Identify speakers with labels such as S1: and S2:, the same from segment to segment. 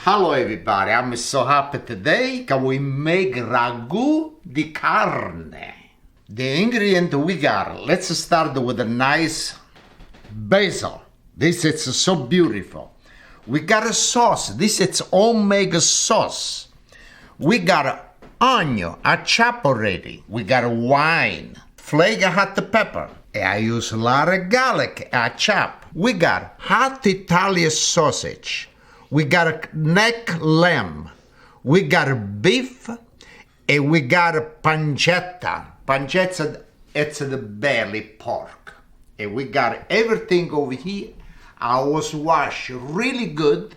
S1: Hello everybody, I'm so happy today because we make Ragu di Carne. The ingredient we got, let's start with a nice basil. This is so beautiful. We got a sauce, this is omega sauce. We got onion, I chop already. We got wine, flake hot pepper. I use a lot of garlic, I chop. We got hot Italian sausage. We got a neck lamb, we got a beef, and we got a pancetta. Pancetta, it's the belly pork. And we got everything over here. I was washed really good,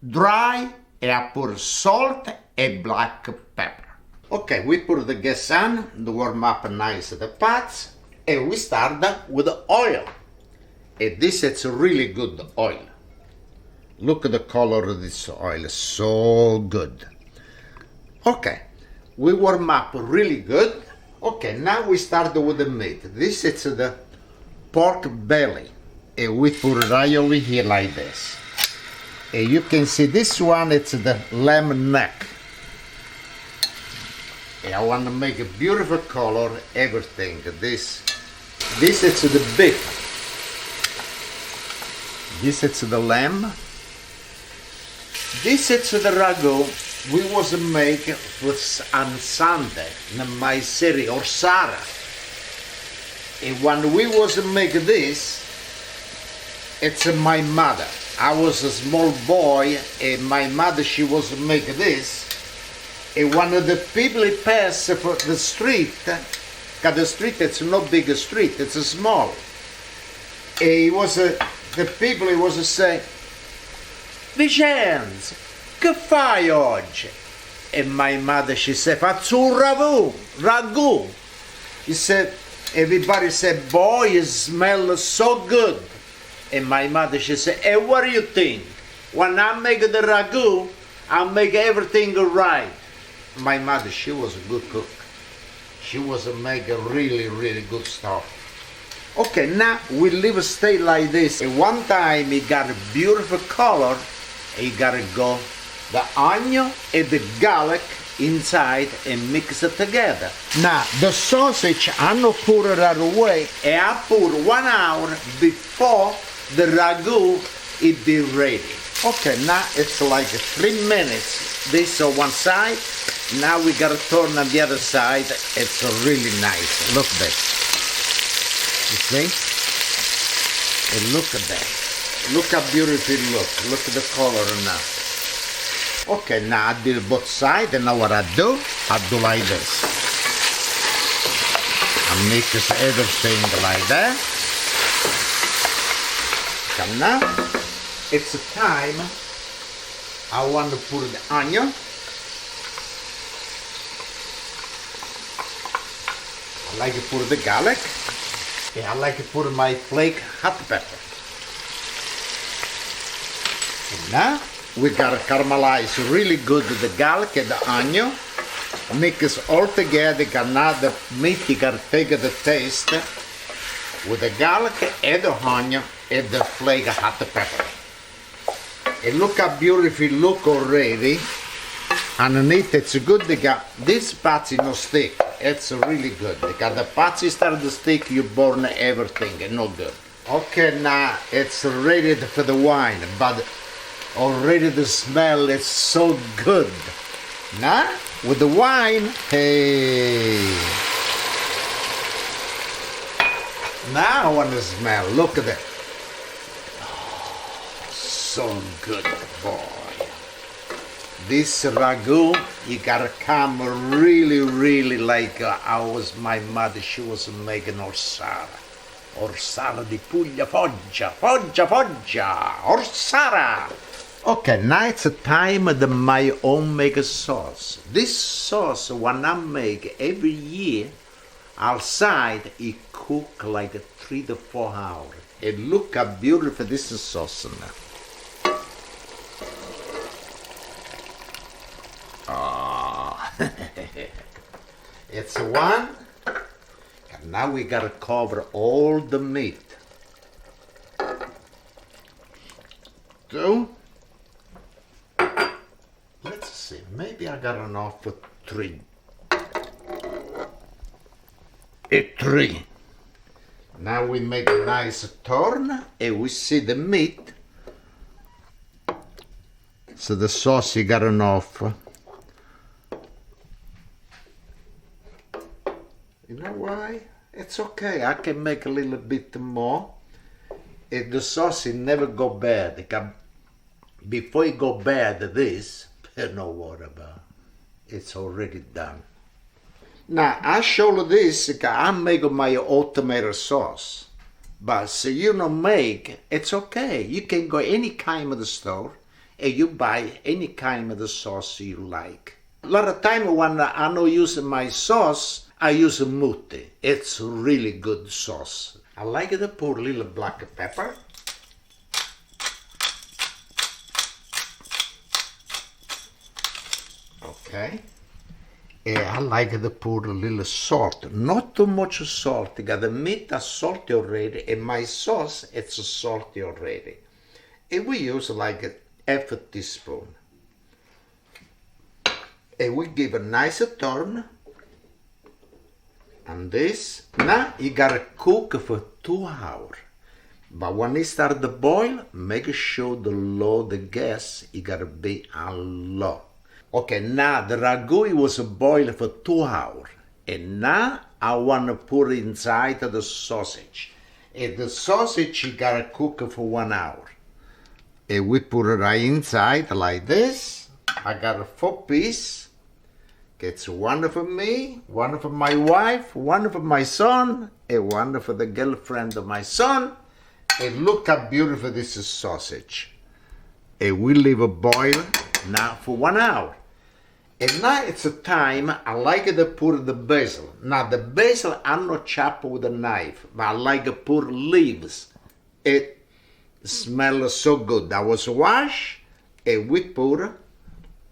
S1: dry, and I put salt and black pepper. Okay, we put the gas on, to warm up nice the pots, and we start with the oil. And this is really good oil. Look at the color of this oil, so good. Okay, we warm up really good. Okay, now we start with the meat. This is the pork belly. And we put it right over here like this. And you can see this one, it's the lamb neck. And I want to make a beautiful color, everything. This is the beef. This is the lamb. This is the ragu we was make on Sunday in my city or Sara. And when we was make this, it's my mother. I was a small boy and my mother, she was make this. And one of the people pass for the street, because the street it's not big a street, it's a small. And it was the people it was say, Vincenzo, che fai oggi? And my mother, she said, faccio un ragu. He said, everybody said, boy, it smells so good. And my mother, she said, hey, what do you think? When I make the ragu, I make everything right. My mother, she was a good cook. She was making really, really good stuff. Okay, now we leave it stay like this. And one time it got a beautiful color. You gotta go the onion and the garlic inside and mix it together. Now the sausage I don't put it right away, and I put 1 hour before the ragu it be ready. Okay, now it's like 3 minutes. This on one side. Now we gotta turn on the other side. It's really nice. Look at that. You see? And look at that. Look how beautiful it looks. Look at the color now. Okay, now I did both sides, and now what I do like this. I mix everything like that. And now, it's time. I want to put the onion. I like to put the garlic. And I like to put my flake hot pepper. Now we gotta caramelize really good the garlic and the onion. Mix all together. Now the meat you gotta take the taste with the garlic and the onion and the flake hot pepper. And look how beautiful it look already. Underneath it's good. They got this patty no stick. It's really good. Because the patty start to stick, you burn everything and no good. Okay, now it's ready for the wine, but already the smell is so good. Now, with the wine, hey. Now I want to smell, look at that. Oh, so good, boy. This ragu, you gotta come really, really like my mother, she was making orsara. Orsara di Puglia, Foggia, orsara. Okay, now it's time of my own make sauce. This sauce, when I make every year, outside, it cook like 3 to 4 hours. And look how beautiful this is sauce now. Oh, it's one. And now we gotta cover all the meat. 2. Maybe I got enough for 3. A 3. Now we make a nice turn and we see the meat. So the sauce you got enough. You know why? It's okay, I can make a little bit more. And the sauce it never go bad. Before it go bad, this, no worry about it. It's already done. Now, I show you this, I make my own tomato sauce. But so you don't make, it's okay. You can go any kind of the store and you buy any kind of the sauce you like. A lot of time when I'm not using my sauce, I use a mutti. It's really good sauce. I like to put a little black pepper. Okay. And I like to put a little salt. Not too much salt. Because the meat is salty already and my sauce it's salty already. And we use like a half a teaspoon. And we give a nice turn. And this, now you gotta cook for 2 hours. But when it start to boil, make sure the gas, it gotta be on low. Okay, now the ragu was boiled for 2 hours. And now I want to put inside the sausage. And the sausage you gotta cook for 1 hour. And we put it right inside like this. I got 4 pieces. It's one for me, one for my wife, one for my son, and one for the girlfriend of my son. And look how beautiful this is sausage. And we leave it boil now for 1 hour. And now it's a time I like to put the basil. Now the basil I'm not chop with a knife, but I like to put leaves. It smells so good. That was washed and we put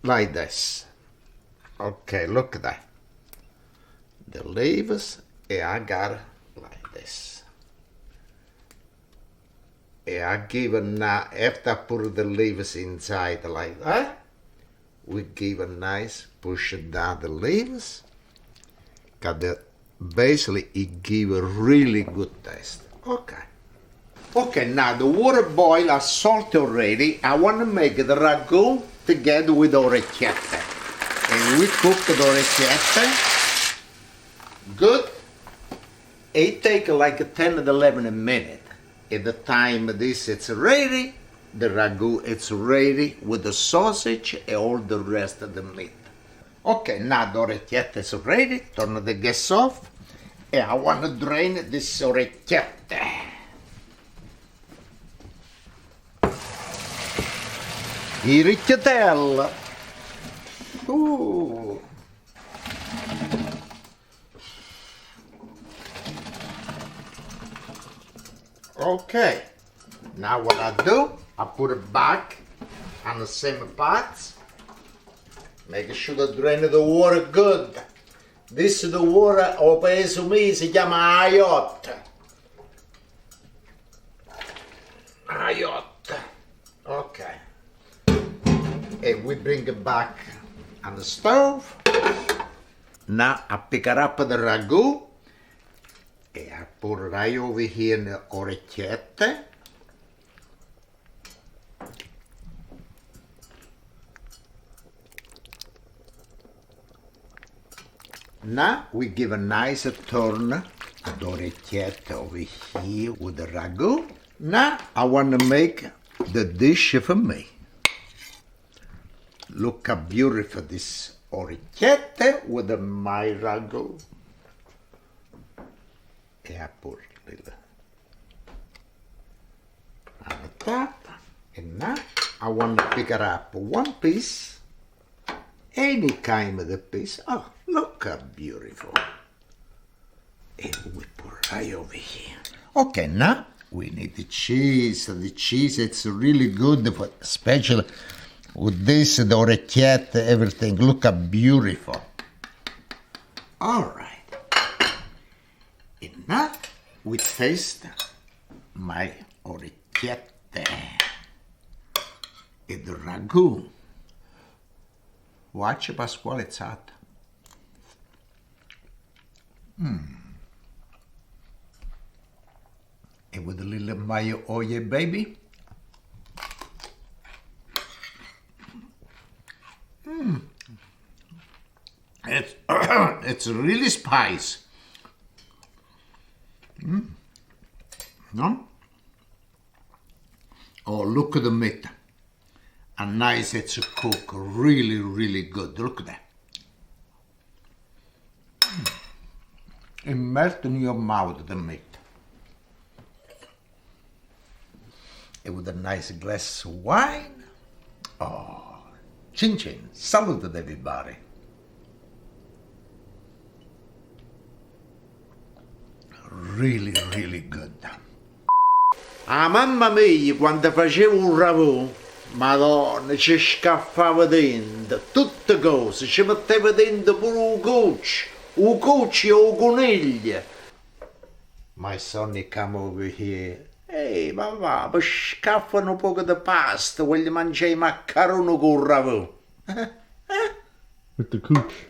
S1: like this. Okay, look at that. The leaves, and I got it like this. And I give it now, after I put the leaves inside like that, we give a nice push down the leaves. Got the basil, it give a really good taste. Okay. Okay, now the water boil is salty already. I want to make the ragu together with orecchiette. And we cook the orecchiette. Good. It takes like 10 to 11 minutes. At the time this it's ready, the ragu it's ready with the sausage and all the rest of the meat. Okay, now the orecchiette is ready. Turn the gas off. And I want to drain this orecchiette. I riccatella. Ooh. Okay, now what I do, I put it back on the same pot. Make sure to drain the water good. This is the water, o paese mio si chiama ayotte. Ayotte. Okay. And we bring it back on the stove. Now I pick it up the ragu and I put it right over here in the orecchiette. Now we give a nice turn the orecchiette over here with the ragu. Now I want to make the dish for me. Look how beautiful this orecchiette with my ragu. And I put a little on the top. And now I want to pick it up one piece. Any kind of the piece. Oh, look how beautiful. And we put right over here. Okay, now we need the cheese. The cheese, it's really good, for, especially with this, the orecchiette, everything. Look how beautiful. All right. And now we taste my orecchiette and the ragu. Watch Pasquale, it's hot. And with a little mayo oil, baby. It's it's really spicy. No? Oh, look at the meat. And nice it's cooked. Really, really good. Look at that. It melts in your mouth, the meat. And with a nice glass of wine. Oh, chin chin. Salute everybody. Really, really good. Ah, mamma mia, quando facevo un ragù, madonna, ci scaffava dentro, tutte cose, ci metteva dentro pure un cucci o un coniglio. My son, he come over here. Ehi, mamma, mi scaffano un poco di pasta, voglio mangiare i maccheroni con il ragù.
S2: With the cooch.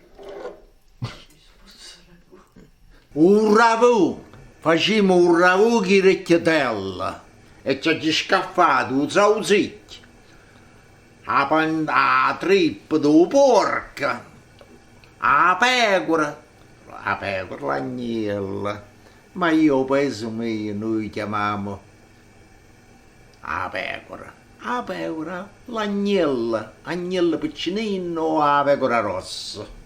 S1: Un ragù, facciamo un ragù di orecchiette e ci scaffato un salsicchio, la trippa del porco, la pecora, l'agnello, ma io penso mio noi chiamiamo la pecora, l'agnello, agnello piccinino o la pecora rossa.